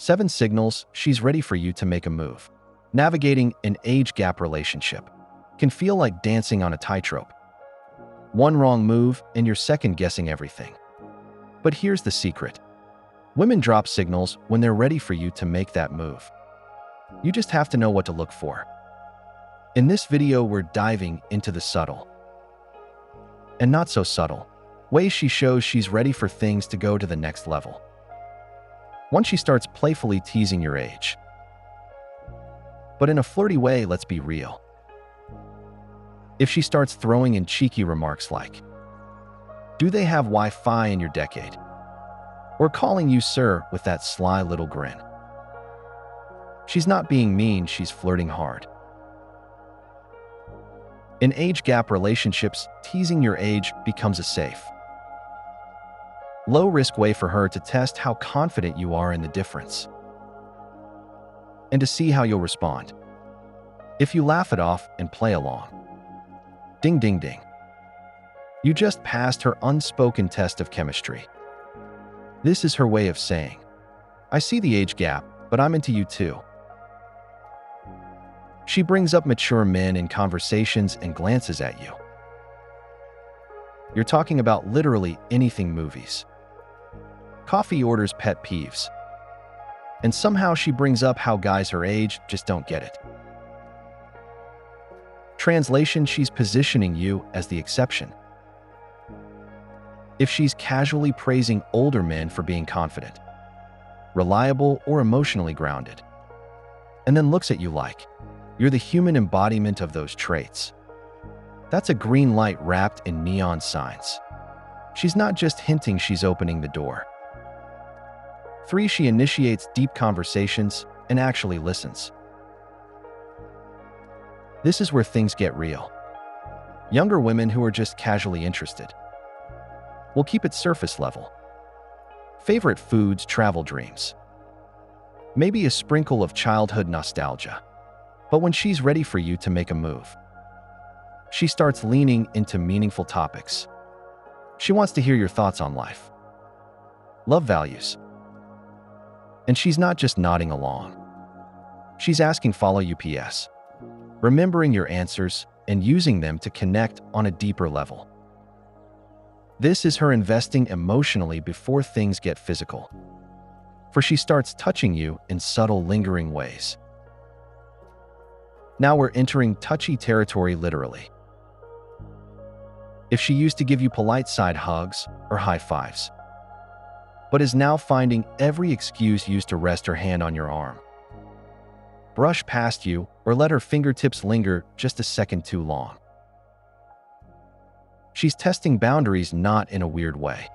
7 signals she's ready for you to make a move. Navigating an age gap relationship can feel like dancing on a tightrope. One wrong move and you're second-guessing everything. But here's the secret. Women drop signals when they're ready for you to make that move. You just have to know what to look for. In this video, we're diving into the subtle and not so subtle ways she shows she's ready for things to go to the next level. Once she starts playfully teasing your age, but in a flirty way, let's be real. If she starts throwing in cheeky remarks like, "Do they have Wi-Fi in your decade?" or calling you sir with that sly little grin. She's not being mean, she's flirting hard. In age gap relationships, teasing your age becomes a safe, low-risk way for her to test how confident you are in the difference and to see how you'll respond. If you laugh it off and play along, ding ding ding, you just passed her unspoken test of chemistry. This is her way of saying, "I see the age gap, but I'm into you too." She brings up mature men in conversations and glances at you. You're talking about literally anything: movies, coffee orders, pet peeves. And somehow she brings up how guys her age just don't get it. Translation: she's positioning you as the exception. If she's casually praising older men for being confident, reliable, or emotionally grounded, and then looks at you like you're the human embodiment of those traits, that's a green light wrapped in neon signs. She's not just hinting, she's opening the door. 3. She initiates deep conversations and actually listens. This is where things get real. Younger women who are just casually interested will keep it surface level. Favorite foods, travel dreams, maybe a sprinkle of childhood nostalgia. But when she's ready for you to make a move, she starts leaning into meaningful topics. She wants to hear your thoughts on life, love, values. And she's not just nodding along. She's asking follow UPS, remembering your answers and using them to connect on a deeper level. This is her investing emotionally before things get physical, for she starts touching you in subtle, lingering ways. Now we're entering touchy territory, literally. If she used to give you polite side hugs or high fives, but is now finding every excuse used to rest her hand on your arm, brush past you, or let her fingertips linger just a second too long. She's testing boundaries, not in a weird way,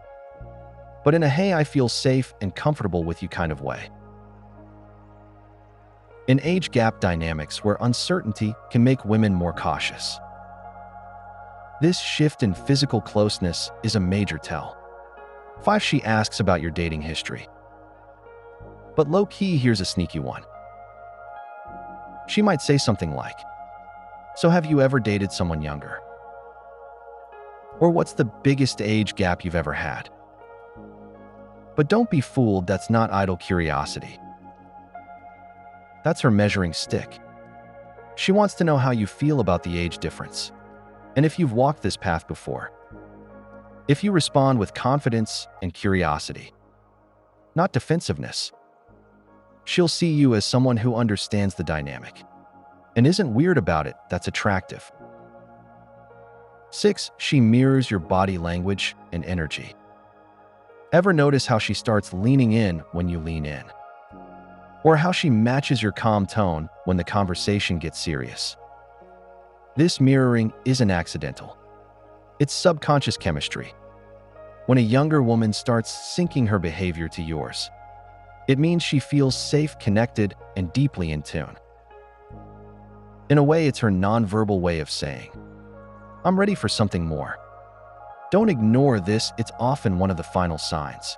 but in a "hey, I feel safe and comfortable with you" kind of way. In age gap dynamics where uncertainty can make women more cautious, this shift in physical closeness is a major tell. 5. She asks about your dating history. But low-key, here's a sneaky one. She might say something like, "So have you ever dated someone younger?" Or "What's the biggest age gap you've ever had?" But don't be fooled, that's not idle curiosity. That's her measuring stick. She wants to know how you feel about the age difference, and if you've walked this path before. If you respond with confidence and curiosity, not defensiveness, she'll see you as someone who understands the dynamic and isn't weird about it. That's attractive. 6. She mirrors your body language and energy. Ever notice how she starts leaning in when you lean in? Or how she matches your calm tone when the conversation gets serious? This mirroring isn't accidental. It's subconscious chemistry. When a younger woman starts syncing her behavior to yours, it means she feels safe, connected, and deeply in tune. In a way, it's her nonverbal way of saying, "I'm ready for something more." Don't ignore this, it's often one of the final signs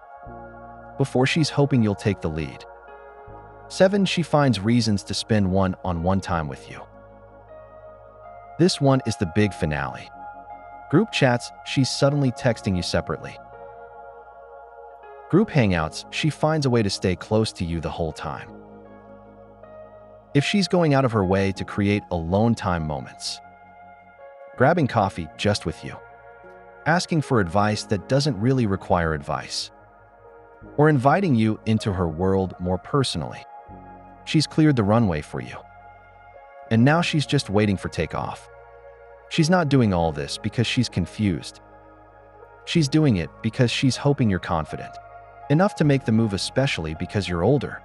before she's hoping you'll take the lead. 7. She finds reasons to spend one-on-one time with you. This one is the big finale. Group chats, she's suddenly texting you separately. Group hangouts, she finds a way to stay close to you the whole time. If she's going out of her way to create alone time moments. Grabbing coffee just with you. Asking for advice that doesn't really require advice. Or inviting you into her world more personally. She's cleared the runway for you. And now she's just waiting for takeoff. She's not doing all this because she's confused. She's doing it because she's hoping you're confident enough to make the move, especially because you're older.